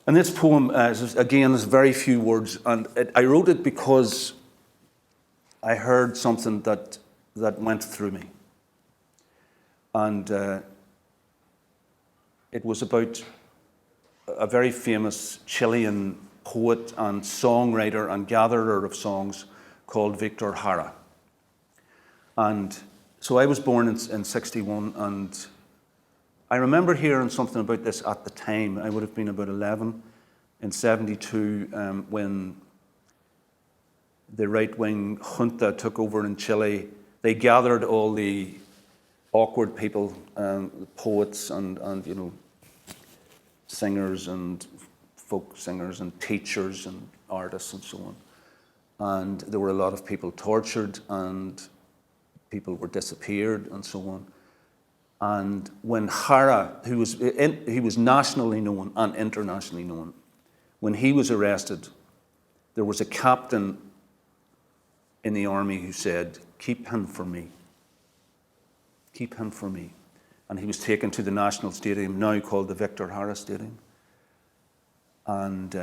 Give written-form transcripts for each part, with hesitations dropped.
And this poem, again, is very few words, and I wrote it because I heard something that went through me. And it was about a very famous Chilean poet and songwriter and gatherer of songs called Victor Jara. And so I was born in 61, and I remember hearing something about this at the time. I would have been about 11 in 72 when the right-wing junta took over in Chile. They gathered all the awkward people, poets and singers and folk singers and teachers and artists and so on. And there were a lot of people tortured and people were disappeared and so on. And when Jara, he was nationally known and internationally known, when he was arrested, there was a captain in the army who said, "Keep him for me. Keep him for me." And he was taken to the National Stadium, now called the Victor Jara Stadium. And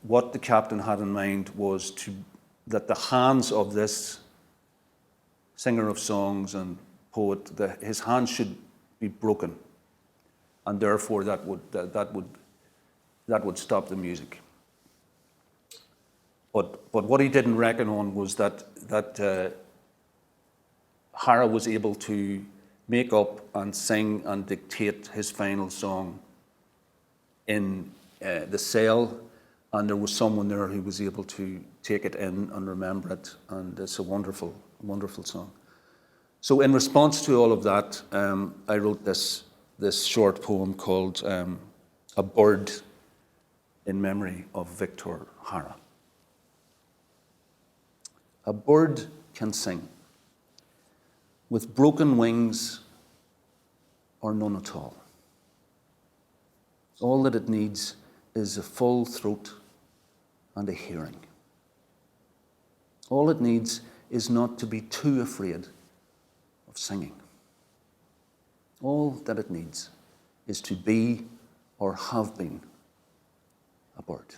what the captain had in mind was that the hands of this singer of songs and poet, his hands should be broken, and therefore that would stop the music. But what he didn't reckon on was that Jara was able to make up and sing and dictate his final song in the cell, and there was someone there who was able to take it in and remember it, and it's a wonderful, wonderful song. So in response to all of that, I wrote this short poem called A Bird in Memory of Victor Jara. A bird can sing with broken wings or none at all. All that it needs is a full throat and a hearing. All it needs is not to be too afraid of singing. All that it needs is to be or have been a bird.